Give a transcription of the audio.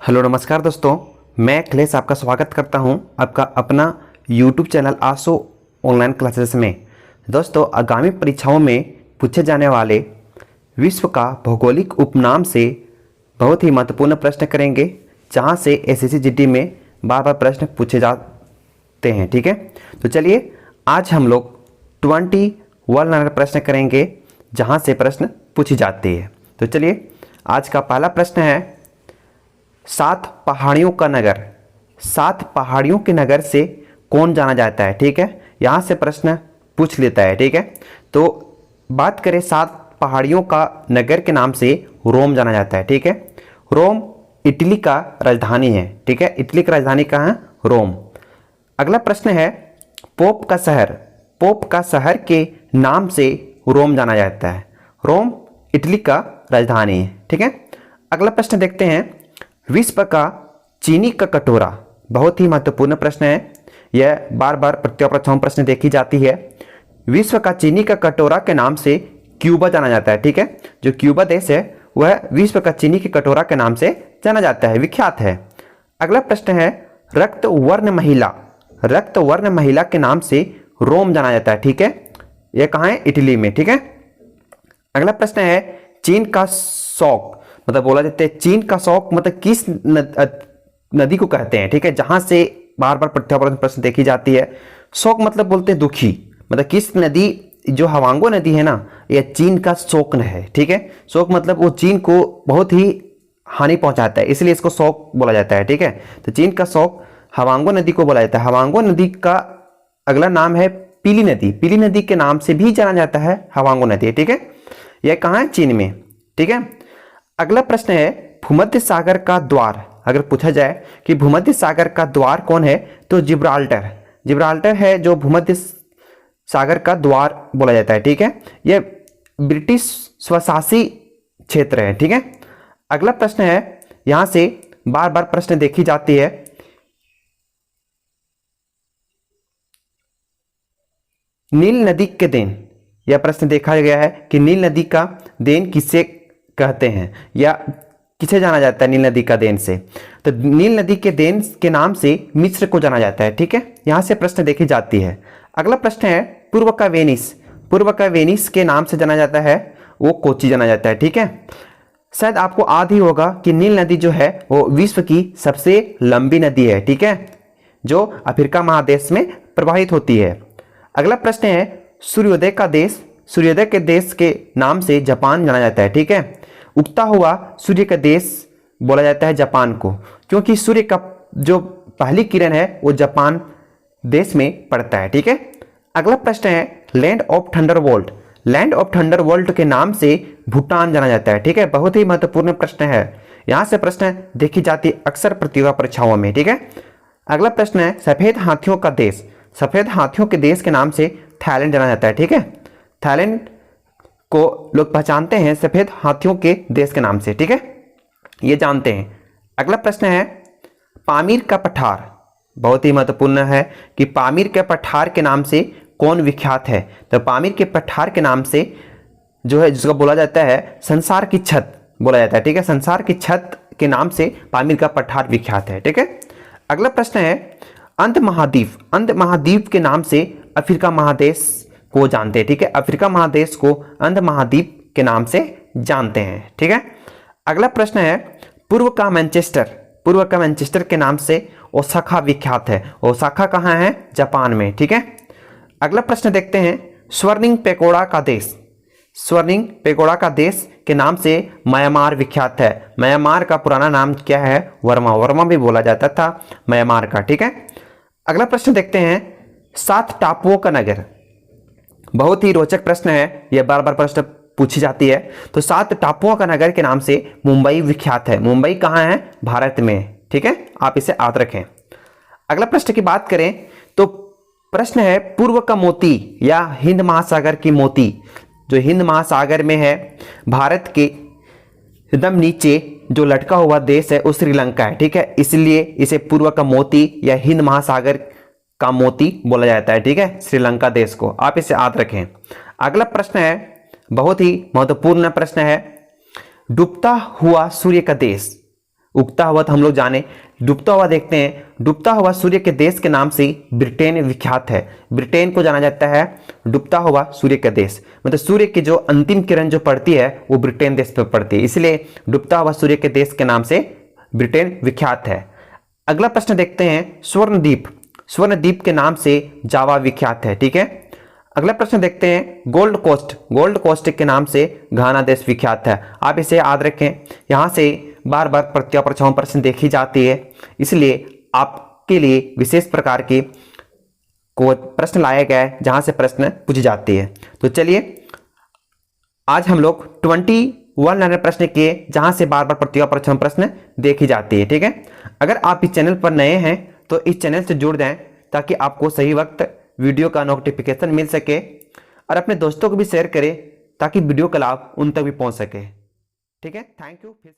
Hello नमस्कार दोस्तों, मैं अखिलेश आपका स्वागत करता हूं आपका अपना यूट्यूब चैनल आसो ऑनलाइन क्लासेस में। दोस्तों, आगामी परीक्षाओं में पूछे जाने वाले विश्व का भौगोलिक उपनाम से बहुत ही महत्वपूर्ण प्रश्न करेंगे, जहां से एसएससी जीडी में बार बार प्रश्न पूछे जाते हैं। ठीक है, तो चलिए आज हम लोग 20 वर्ल्ड नंबर प्रश्न करेंगे, जहां से प्रश्न पूछी जाती है। तो चलिए आज का पहला प्रश्न है, 7 पहाड़ियों का नगर, 7 पहाड़ियों के नगर से कौन जाना जाता है। ठीक है, यहाँ से प्रश्न पूछ लेता है। ठीक है, तो बात करें 7 पहाड़ियों का नगर के नाम से रोम जाना जाता है। ठीक है, रोम इटली का राजधानी है। ठीक है, इटली की राजधानी कहाँ है? रोम। अगला प्रश्न है, पोप का शहर, पोप का शहर के नाम से रोम जाना जाता है। रोम इटली का राजधानी है। ठीक है, अगला प्रश्न देखते हैं, विश्व का चीनी का कटोरा, बहुत ही महत्वपूर्ण प्रश्न है। यह बार बार परीक्षाओं में प्रश्न देखी जाती है। विश्व का चीनी का कटोरा के नाम से क्यूबा जाना जाता है। ठीक है, जो क्यूबा देश है वह विश्व का चीनी के कटोरा के नाम से जाना जाता है, विख्यात है। अगला प्रश्न है, रक्त वर्ण महिला, रक्त वर्ण महिला के नाम से रोम जाना जाता है। ठीक है, यह कहाँ है? इटली में। ठीक है, अगला प्रश्न है, चीन का शौक, मतलब बोला जाता है चीन का शौक मतलब किस नदी को कहते हैं। ठीक है, जहां से बार बार प्रश्न देखी जाती है। शौक मतलब बोलते हैं दुखी, मतलब किस नदी, जो हवांगो नदी है ना, यह चीन का शौक है। ठीक है, शौक मतलब वो चीन को बहुत ही हानि पहुंचाता है, इसलिए इसको शौक बोला जाता है। ठीक है, तो चीन का शौक हवांगो नदी को बोला जाता है। हवांगो नदी का अगला नाम है पीली नदी, पीली नदी के नाम से भी जाना जाता है हवांगो नदी। ठीक है, यह कहाँ है? चीन में। ठीक है, अगला प्रश्न है, भूमध्य सागर का द्वार, अगर पूछा जाए कि भूमध्य सागर का द्वार कौन है, तो जिब्राल्टर, जिब्राल्टर है जो भूमध्य सागर का द्वार बोला जाता है। ठीक है, यह ब्रिटिश स्वशासी क्षेत्र है। ठीक है, अगला प्रश्न है, यहां से बार बार प्रश्न देखी जाती है, नील नदी के देन, यह प्रश्न देखा गया है कि नील नदी का देन किससे कहते हैं या किसे जाना जाता है नील नदी का देन से, तो नील नदी के देन के नाम से मिस्र को जाना जाता है। ठीक है, यहां से प्रश्न देखी जाती है। अगला प्रश्न है, पूर्व का वेनिस, पूर्व का वेनिस के नाम से जाना जाता है, वो कोची जाना जाता है। ठीक है, शायद आपको याद ही होगा कि नील नदी जो है वो विश्व की सबसे लंबी नदी है। ठीक है, जो अफ्रीका महादेश में प्रवाहित होती है। अगला प्रश्न है, सूर्योदय का देश, सूर्योदय के देश के नाम से जापान जाना जाता है। ठीक है, उगता हुआ सूर्य का देश बोला जाता है जापान को, क्योंकि सूर्य का जो पहली किरण है वो जापान देश में पड़ता है। ठीक है, अगला प्रश्न है, land of Thunderbolt, land of Thunderbolt के नाम से भूटान जाना जाता है। ठीक है, बहुत ही महत्वपूर्ण प्रश्न है, यहां से प्रश्न देखी जाती है अक्सर प्रतियोगिता परीक्षाओं में। ठीक है, अगला प्रश्न है, सफेद हाथियों का देश, सफेद हाथियों के देश के नाम से थाईलैंड जाना जाता है। ठीक है, थाईलैंड को लोग पहचानते हैं सफेद हाथियों के देश के नाम से। ठीक है, ये जानते हैं। अगला प्रश्न है, पामीर का पठार, बहुत ही महत्वपूर्ण है कि पामीर के पठार के नाम से कौन विख्यात है, तो पामीर के पठार के नाम से जो है, जिसको बोला जाता है संसार की छत बोला जाता है। ठीक है, संसार की छत के नाम से पामीर का पठार विख्यात है। ठीक है, अगला प्रश्न है, अंध महाद्वीप, अंध महाद्वीप के नाम से अफ्रीका महादेश को जानते हैं। ठीक है, अफ्रीका महादेश को अंध महाद्वीप के नाम से जानते हैं। ठीक है, अगला प्रश्न है, पूर्व का मैनचेस्टर, पूर्व का मैनचेस्टर के नाम से ओसाका विख्यात है। ओसाका कहाँ है? जापान में। ठीक है, अगला प्रश्न देखते हैं, स्वर्णिम पेगोडा का देश, स्वर्णिम पेगोडा का देश के नाम से म्यांमार विख्यात है। म्यांमार का पुराना नाम क्या है? वर्मा, वर्मा भी बोला जाता था म्यांमार का। ठीक है, अगला प्रश्न देखते हैं, 7 टापुओं का नगर, बहुत ही रोचक प्रश्न है, यह बार बार प्रश्न पूछी जाती है। तो 7 टापुओं का नगर के नाम से मुंबई विख्यात है। मुंबई कहाँ है? भारत में। ठीक है, आप इसे याद रखें। अगला प्रश्न की बात करें तो प्रश्न है, पूर्व का मोती या हिंद महासागर की मोती, जो हिंद महासागर में है, भारत के एकदम नीचे जो लटका हुआ देश है वो श्रीलंका है। ठीक है, इसलिए इसे पूर्व का मोती या हिंद महासागर का मोती बोला जाता है। ठीक है, श्रीलंका देश को, आप इसे याद रखें। अगला प्रश्न है, बहुत ही महत्वपूर्ण प्रश्न है, डूबता हुआ सूर्य का देश, उगता हुआ तो हम लोग जाने, डूबता हुआ देखते हैं। डूबता हुआ सूर्य के देश के नाम से ब्रिटेन विख्यात है। ब्रिटेन को जाना जाता है डूबता हुआ सूर्य का देश, मतलब सूर्य की जो अंतिम किरण जो पड़ती है वो ब्रिटेन देश पर पड़ती है, इसलिए डूबता हुआ सूर्य के देश के नाम से ब्रिटेन विख्यात है। अगला प्रश्न देखते हैं, स्वर्णद्वीप, स्वर्णद्वीप के नाम से जावा विख्यात है। ठीक है, अगला प्रश्न देखते हैं, गोल्ड कोस्ट, गोल्ड कोस्ट के नाम से घाना देश विख्यात है। आप इसे याद रखें, यहाँ से बार बार प्रत्यावर्ती प्रश्न देखी जाती है, इसलिए आपके लिए विशेष प्रकार की को प्रश्न लाया गया है जहां से प्रश्न पूछी जाती है। तो चलिए आज हम लोग 21 लाइनर प्रश्न किए जहां से बार बार प्रत्यावर्ती प्रश्न देखी जाती है। ठीक है, अगर आप इस चैनल पर नए हैं तो इस चैनल से जुड़ जाएं ताकि आपको सही वक्त वीडियो का नोटिफिकेशन मिल सके, और अपने दोस्तों को भी शेयर करें ताकि वीडियो का लाभ उन तक भी पहुंच सके। ठीक है, थैंक यू। फिर से